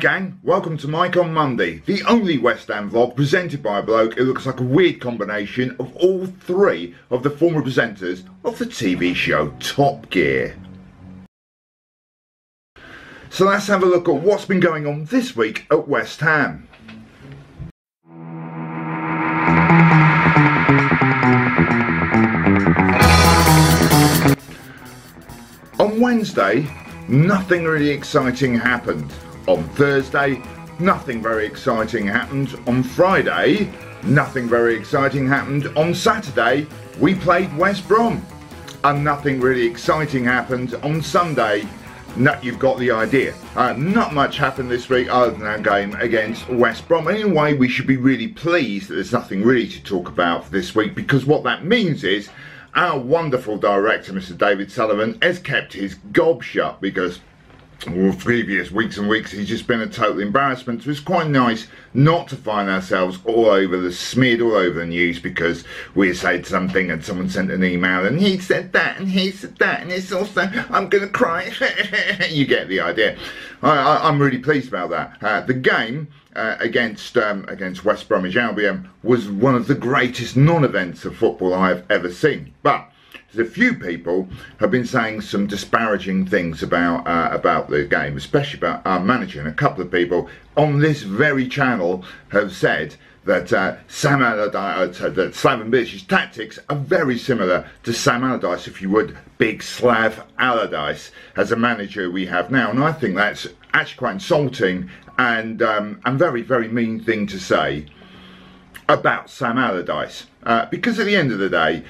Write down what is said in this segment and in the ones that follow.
gang, welcome to Mike on Monday, the only West Ham vlog presented by a bloke who looks like a weird combination of all three of the former presenters of the TV show Top Gear. So let's have a look at what's been going on this week at West Ham. On Wednesday, nothing really exciting happened. On Thursday, nothing very exciting happened. On Friday, nothing very exciting happened. On Saturday, we played West Brom, and nothing really exciting happened. On Sunday, you've got the idea. Not much happened this week other than our game against West Brom. Anyway, we should be really pleased that there's nothing really to talk about for this week, because what that means is our wonderful director, Mr. David Sullivan, has kept his gob shut, because previous weeks and weeks he's just been a total embarrassment. So it's quite nice not to find ourselves smeared all over the news because we said something and someone sent an email and he said that and he said that and it's also, I'm gonna cry. You get the idea. I'm really pleased about that. The game against West Bromwich Albion was one of the greatest non-events of football I have ever seen. But a few people have been saying some disparaging things about the game, especially about our manager, and a couple of people on this very channel have said that Sam Allardyce, that Slaven Bilic's tactics are very similar to Sam Allardyce, if you would, Big Slav Allardyce, as a manager we have now, and I think that's actually quite insulting and very, very mean thing to say about Sam Allardyce, because at the end of the day,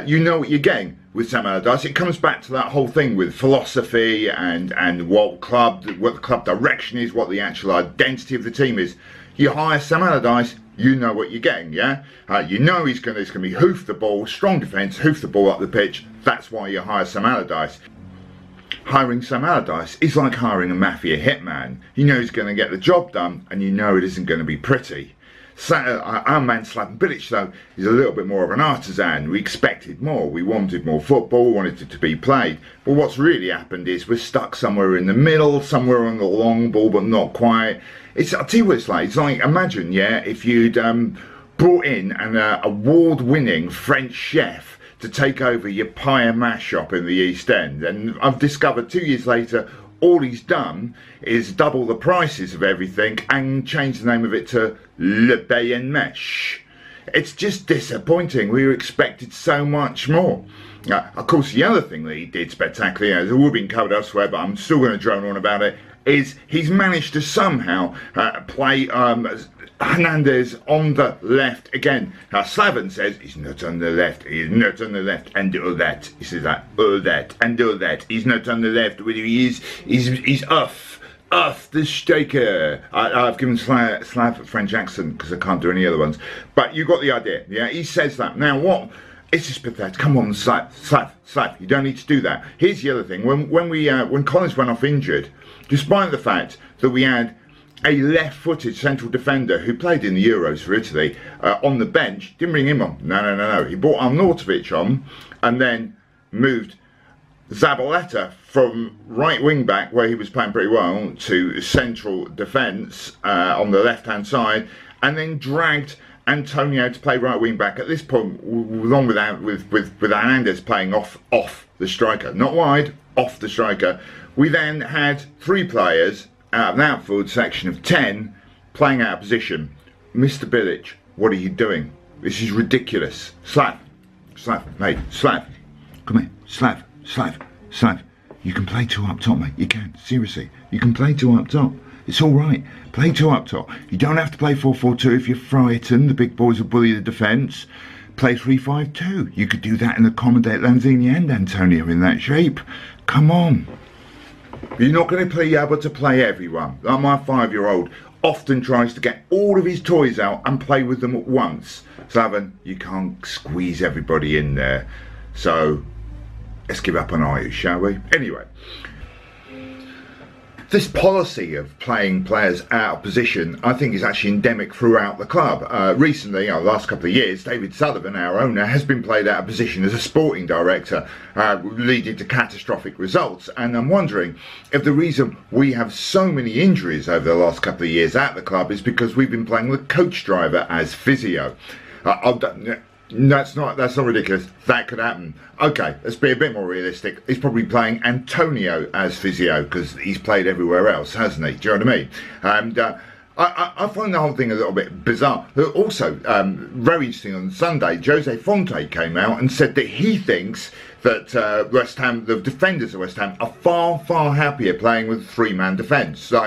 you know what you're getting with Sam Allardyce. It comes back to that whole thing with philosophy and what the club direction is, what the actual identity of the team is. You hire Sam Allardyce, you know what you're getting, yeah? You know it's going to be hoof the ball, strong defence, hoof the ball up the pitch. That's why you hire Sam Allardyce. Hiring Sam Allardyce is like hiring a mafia hitman. You know he's going to get the job done, and you know it isn't going to be pretty. Our man Slaven Bilic, though, is a little bit more of an artisan. We expected more, we wanted more football, we wanted it to be played. But what's really happened is we're stuck somewhere in the middle, somewhere on the long ball, but not quite. I'll tell you what it's like. It's like, imagine, yeah, if you'd brought in an award-winning French chef to take over your pie and mash shop in the East End. And I've discovered 2 years later, all he's done is double the prices of everything and change the name of it to Le Bay and Mesh. It's just disappointing. We were expected so much more. Of course, the other thing that he did spectacularly, as all been covered elsewhere, but I'm still going to drone on about it, is he's managed to somehow play Hernandez on the left again. Now Slaven says he's not on the left, he's not on the left, and all that. He says that, all that, and all that. He's not on the left, whether he is, he's off the striker. I've given Slav a French accent because I can't do any other ones. But you got the idea, yeah? He says that. Now what? It's just pathetic. Come on, Slav, you don't need to do that. Here's the other thing. When Collins went off injured, despite the fact that we had a left-footed central defender who played in the Euros for Italy on the bench, didn't bring him on. No. He brought Arnautovic on and then moved Zabaleta from right wing back, where he was playing pretty well, to central defence on the left-hand side, and then dragged Antonio to play right wing back. At this point, along with Hernandez playing off the striker, not wide, off the striker. We then had three players out of an outfield section of 10 playing out of position. Mr. Bilic, what are you doing? This is ridiculous. Slav, mate, Slav, come here, Slav. You can play two up top, mate. You can, seriously. You can play two up top. It's all right. Play two up top. You don't have to play 4-4-2 if you're frightened. The big boys will bully the defence. Play 3-5-2. You could do that and accommodate Lanzini and Antonio in that shape. Come on. You're not going to be able to play everyone. Like my 5-year-old often tries to get all of his toys out and play with them at once. Slaven, you can't squeeze everybody in there. So let's give up on Ayu, shall we? Anyway. This policy of playing players out of position, I think, is actually endemic throughout the club. Recently, the last couple of years, David Sullivan, our owner, has been played out of position as a sporting director, leading to catastrophic results. And I'm wondering if the reason we have so many injuries over the last couple of years at the club is because we've been playing the coach driver as physio. That's not ridiculous. That could happen. Okay, let's be a bit more realistic. He's probably playing Antonio as physio because he's played everywhere else, hasn't he? Do you know what I mean? And I find the whole thing a little bit bizarre. Also, very interesting, on Sunday, Jose Fonte came out and said that he thinks that West Ham, the defenders of West Ham, are far, far happier playing with a three-man defence. So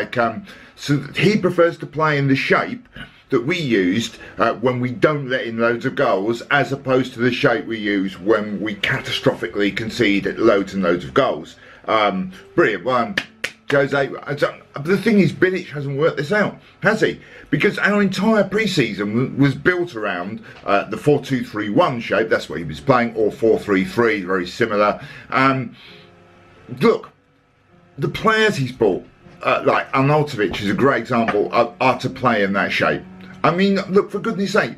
he prefers to play in the shape that we used when we don't let in loads of goals, as opposed to the shape we use when we catastrophically concede loads and loads of goals. Brilliant one, Jose. But the thing is, Bilic hasn't worked this out, has he? Because our entire pre-season was built around the 4-2-3-1 shape. That's what he was playing, or 4-3-3, very similar. Look, the players he's bought, like Arnautovic is a great example, are to play in that shape. I mean, look, for goodness sake,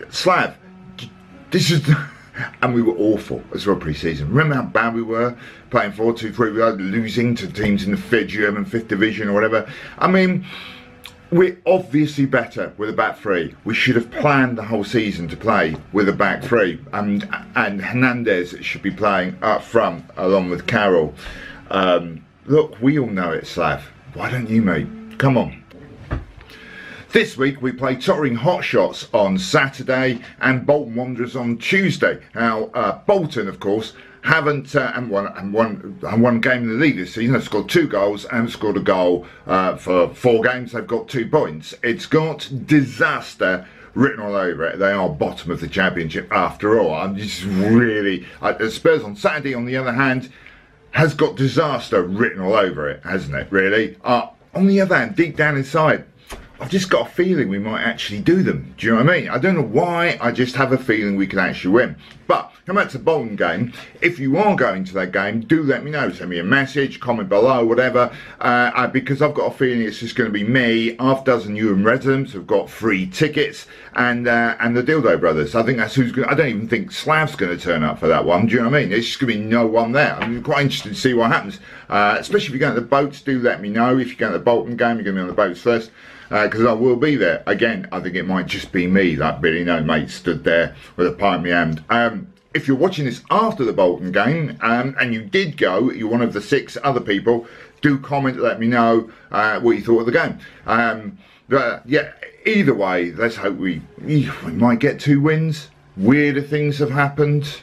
Slav, this is... And we were awful as well pre-season. Remember how bad we were playing 4-2-3, we were losing to teams in the German 5th Division or whatever. I mean, we're obviously better with a back three. We should have planned the whole season to play with a back three. And Hernandez should be playing up front along with Carroll. Look, we all know it, Slav. Why don't you, mate? Come on. This week we play Tottering Hotshots on Saturday and Bolton Wanderers on Tuesday. Now, Bolton, of course, haven't won game in the league this season. They've scored 2 goals and scored a goal for 4 games. They've got 2 points. It's got disaster written all over it. They are bottom of the championship after all. I'm just really... Spurs on Saturday, on the other hand, has got disaster written all over it, hasn't it, really? On the other hand, deep down inside, I've just got a feeling we might actually do them. Do you know what I mean? I don't know why, I just have a feeling we can actually win. But, come back to the Bolton game. If you are going to that game, do let me know. Send me a message, comment below, whatever. Because I've got a feeling it's just going to be me, half dozen Newham residents who've got free tickets, and the Dildo Brothers. I think that's who's going to... I don't even think Slav's going to turn up for that one. Do you know what I mean? There's just going to be no one there. I'm quite interested to see what happens. Especially if you're going to the boats, do let me know. If you're going to the Bolton game, you're going to be on the boats first. Because I will be there. Again, I think it might just be me, that Billy No Mate stood there with a pie in my hand. If you're watching this after the Bolton game, and you did go, you're one of the 6 other people, do comment, let me know what you thought of the game. But yeah, either way, let's hope we might get 2 wins. Weirder things have happened.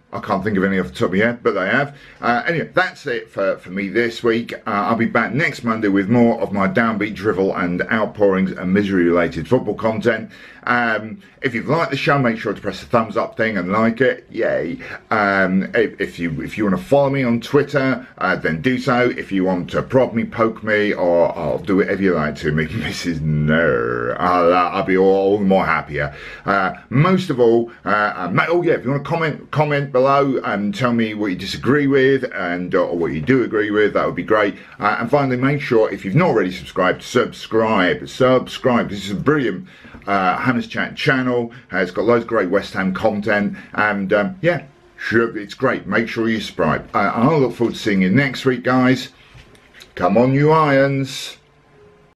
I can't think of any off the top of my head, but they have. Anyway, that's it for me this week. I'll be back next Monday with more of my downbeat drivel and outpourings and misery-related football content. If you've liked the show, make sure to press the thumbs up thing and like it. Yay. If you want to follow me on Twitter, then do so. If you want to prod me, poke me, or I'll do whatever you like to me, Mrs. No. I'll be all the more happier. Most of all, oh yeah, if you want to comment below and tell me what you disagree with and or what you do agree with, that would be great. And finally, make sure, if you've not already subscribed, subscribe. This is a brilliant Hammers Chat channel. It's got loads of great West Ham content, and yeah, sure, it's great. Make sure you subscribe. I'll look forward to seeing you next week, guys. Come on, you Irons.